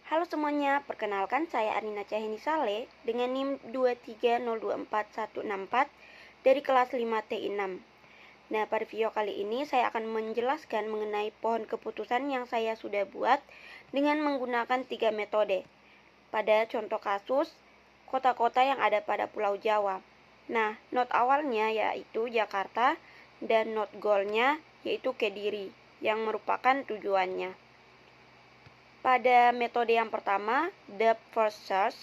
Halo semuanya, perkenalkan saya Arina Cahini Saleh dengan NIM 2302416 dari kelas 5T6. Nah, pada video kali ini saya akan menjelaskan mengenai pohon keputusan yang saya sudah buat dengan menggunakan 3 metode. Pada contoh kasus, kota-kota yang ada pada Pulau Jawa. Nah, not awalnya yaitu Jakarta dan not goalnya yaitu Kediri yang merupakan tujuannya. Pada metode yang pertama, depth first search.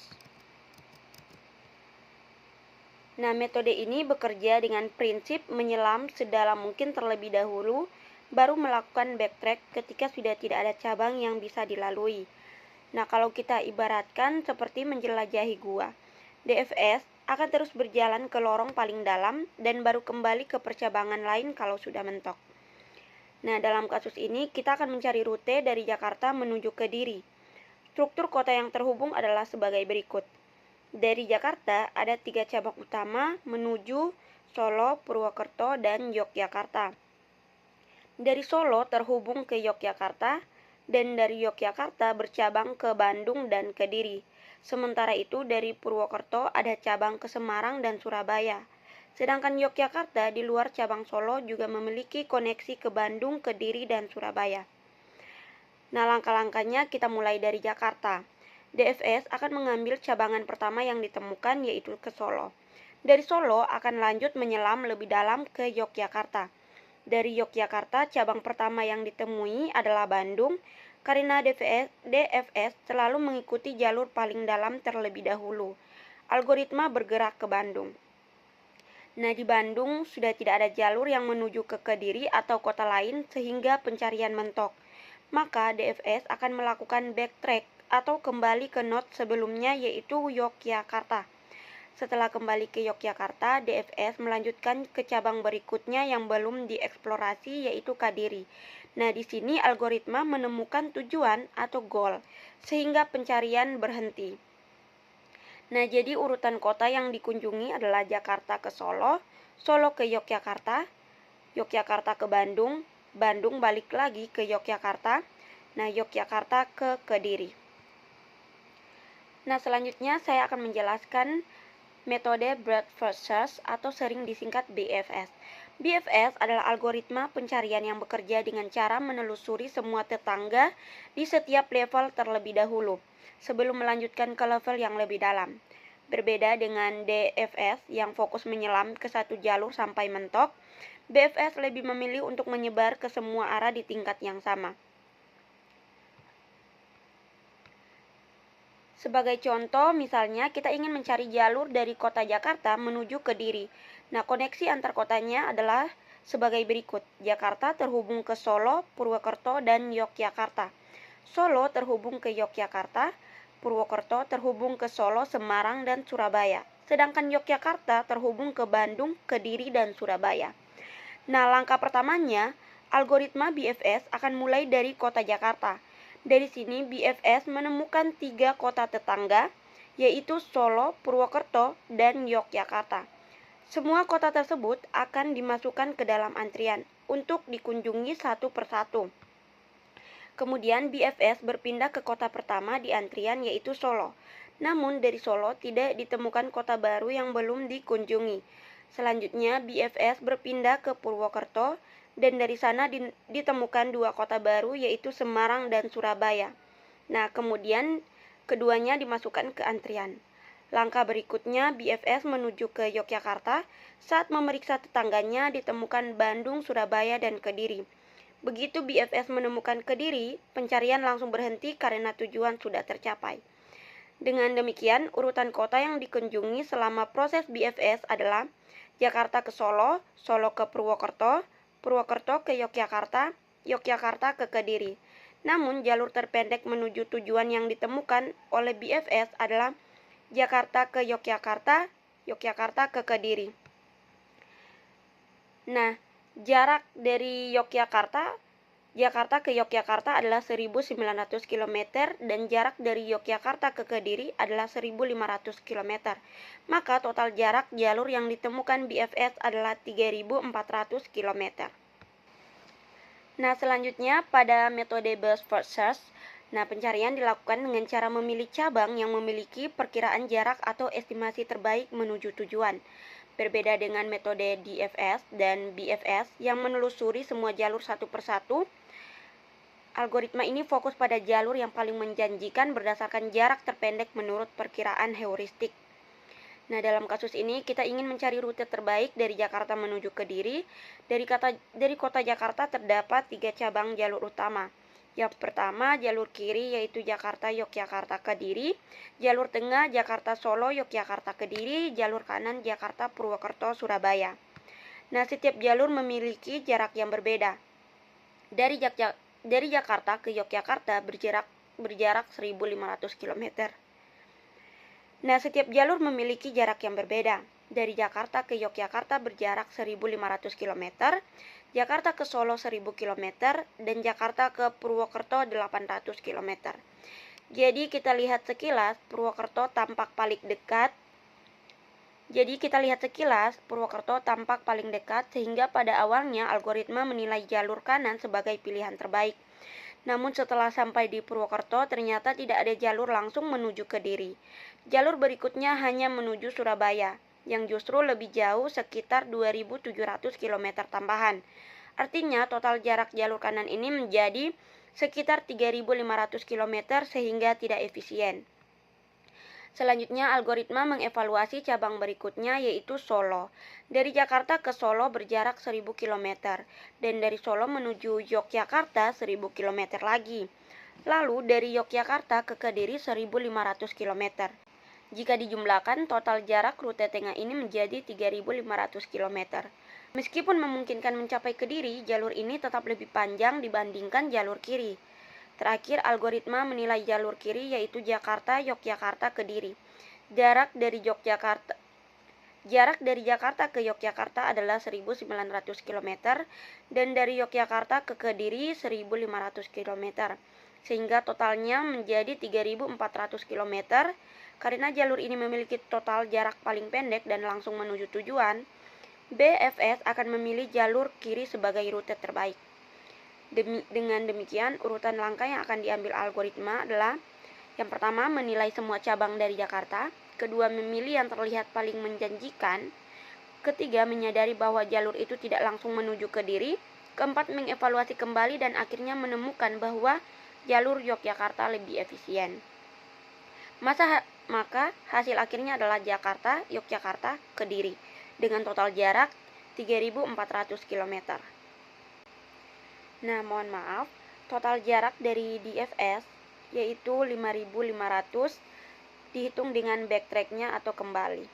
Nah, metode ini bekerja dengan prinsip menyelam sedalam mungkin terlebih dahulu, baru melakukan backtrack ketika sudah tidak ada cabang yang bisa dilalui. Nah, kalau kita ibaratkan seperti menjelajahi gua, DFS akan terus berjalan ke lorong paling dalam dan baru kembali ke percabangan lain kalau sudah mentok. Nah, dalam kasus ini kita akan mencari rute dari Jakarta menuju Kediri. Struktur kota yang terhubung adalah sebagai berikut. Dari Jakarta ada 3 cabang utama menuju Solo, Purwokerto, dan Yogyakarta. Dari Solo terhubung ke Yogyakarta, dan dari Yogyakarta bercabang ke Bandung dan Kediri. Sementara itu dari Purwokerto ada cabang ke Semarang dan Surabaya. Sedangkan Yogyakarta di luar cabang Solo juga memiliki koneksi ke Bandung, Kediri, dan Surabaya. Nah, langkah-langkahnya kita mulai dari Jakarta. DFS akan mengambil cabangan pertama yang ditemukan yaitu ke Solo. Dari Solo akan lanjut menyelam lebih dalam ke Yogyakarta. Dari Yogyakarta cabang pertama yang ditemui adalah Bandung karena DFS selalu mengikuti jalur paling dalam terlebih dahulu. Algoritma bergerak ke Bandung. Nah, di Bandung sudah tidak ada jalur yang menuju ke Kediri atau kota lain sehingga pencarian mentok. Maka DFS akan melakukan backtrack atau kembali ke node sebelumnya yaitu Yogyakarta. Setelah kembali ke Yogyakarta, DFS melanjutkan ke cabang berikutnya yang belum dieksplorasi yaitu Kediri. Nah, di sini algoritma menemukan tujuan atau goal sehingga pencarian berhenti. Nah, jadi urutan kota yang dikunjungi adalah Jakarta ke Solo, Solo ke Yogyakarta, Yogyakarta ke Bandung, Bandung balik lagi ke Yogyakarta, nah Yogyakarta ke Kediri. Nah, selanjutnya saya akan menjelaskan metode breadth first search atau sering disingkat BFS. BFS adalah algoritma pencarian yang bekerja dengan cara menelusuri semua tetangga di setiap level terlebih dahulu, sebelum melanjutkan ke level yang lebih dalam. Berbeda dengan DFS yang fokus menyelam ke satu jalur sampai mentok, BFS lebih memilih untuk menyebar ke semua arah di tingkat yang sama. Sebagai contoh, misalnya kita ingin mencari jalur dari kota Jakarta menuju Kediri. Nah, koneksi antar kotanya adalah sebagai berikut. Jakarta terhubung ke Solo, Purwokerto, dan Yogyakarta. Solo terhubung ke Yogyakarta, Purwokerto terhubung ke Solo, Semarang, dan Surabaya. Sedangkan Yogyakarta terhubung ke Bandung, Kediri, dan Surabaya. Nah, langkah pertamanya, algoritma BFS akan mulai dari kota Jakarta. Dari sini BFS menemukan 3 kota tetangga, yaitu Solo, Purwokerto, dan Yogyakarta. Semua kota tersebut akan dimasukkan ke dalam antrian untuk dikunjungi satu persatu. Kemudian BFS berpindah ke kota pertama di antrian yaitu Solo. Namun dari Solo tidak ditemukan kota baru yang belum dikunjungi. Selanjutnya BFS berpindah ke Purwokerto dan dari sana ditemukan 2 kota baru yaitu Semarang dan Surabaya. Nah, kemudian keduanya dimasukkan ke antrian. Langkah berikutnya BFS menuju ke Yogyakarta. Saat memeriksa tetangganya ditemukan Bandung, Surabaya, dan Kediri. Begitu BFS menemukan Kediri, pencarian langsung berhenti karena tujuan sudah tercapai. Dengan demikian, urutan kota yang dikunjungi selama proses BFS adalah Jakarta ke Solo, Solo ke Purwokerto, Purwokerto ke Yogyakarta, Yogyakarta ke Kediri. Namun, jalur terpendek menuju tujuan yang ditemukan oleh BFS adalah Jakarta ke Yogyakarta, Yogyakarta ke Kediri. Nah, jarak dari Jakarta ke Yogyakarta adalah 1.900 km dan jarak dari Yogyakarta ke Kediri adalah 1.500 km. Maka total jarak jalur yang ditemukan BFS adalah 3.400 km. Nah, selanjutnya pada metode burst first search, Nah, pencarian dilakukan dengan cara memilih cabang yang memiliki perkiraan jarak atau estimasi terbaik menuju tujuan. Berbeda dengan metode DFS dan BFS yang menelusuri semua jalur satu persatu, algoritma ini fokus pada jalur yang paling menjanjikan berdasarkan jarak terpendek menurut perkiraan heuristik. Nah, dalam kasus ini kita ingin mencari rute terbaik dari Jakarta menuju Kediri. Dari kota Jakarta terdapat 3 cabang jalur utama. Yang pertama, jalur kiri yaitu Jakarta-Yogyakarta Kediri, jalur tengah Jakarta-Solo Yogyakarta Kediri, jalur kanan Jakarta Purwokerto Surabaya. Nah, setiap jalur memiliki jarak yang berbeda. Dari Jakarta ke Yogyakarta berjarak 1.500 km. Nah, setiap jalur memiliki jarak yang berbeda. Dari Jakarta ke Yogyakarta berjarak 1.500 km, Jakarta ke Solo 1.000 km, dan Jakarta ke Purwokerto 800 km. Jadi kita lihat sekilas Purwokerto tampak paling dekat sehingga pada awalnya algoritma menilai jalur kanan sebagai pilihan terbaik. Namun setelah sampai di Purwokerto ternyata tidak ada jalur langsung menuju Kediri. Jalur berikutnya hanya menuju Surabaya, yang justru lebih jauh sekitar 2.700 km tambahan. Artinya total jarak jalur kanan ini menjadi sekitar 3.500 km sehingga tidak efisien. Selanjutnya, algoritma mengevaluasi cabang berikutnya yaitu Solo. Dari Jakarta ke Solo berjarak 1.000 km, dan dari Solo menuju Yogyakarta 1.000 km lagi. Lalu dari Yogyakarta ke Kediri 1.500 km. Jika dijumlahkan, total jarak rute tengah ini menjadi 3.500 km. Meskipun memungkinkan mencapai Kediri, jalur ini tetap lebih panjang dibandingkan jalur kiri. Terakhir, algoritma menilai jalur kiri yaitu Jakarta-Yogyakarta Kediri. Jarak dari Jakarta ke Yogyakarta adalah 1.900 km dan dari Yogyakarta ke Kediri 1.500 km. Sehingga totalnya menjadi 3.400 km. Karena jalur ini memiliki total jarak paling pendek dan langsung menuju tujuan, BFS akan memilih jalur kiri sebagai rute terbaik. Dengan demikian, urutan langkah yang akan diambil algoritma adalah: yang pertama, menilai semua cabang dari Jakarta. Kedua, memilih yang terlihat paling menjanjikan. Ketiga, menyadari bahwa jalur itu tidak langsung menuju Kediri. Keempat, mengevaluasi kembali dan akhirnya menemukan bahwa jalur Yogyakarta lebih efisien. Maka hasil akhirnya adalah Jakarta-Yogyakarta Kediri dengan total jarak 3.400 km. Nah, mohon maaf, total jarak dari DFS yaitu 5.500 dihitung dengan backtracknya atau kembali.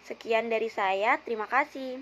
Sekian dari saya, terima kasih.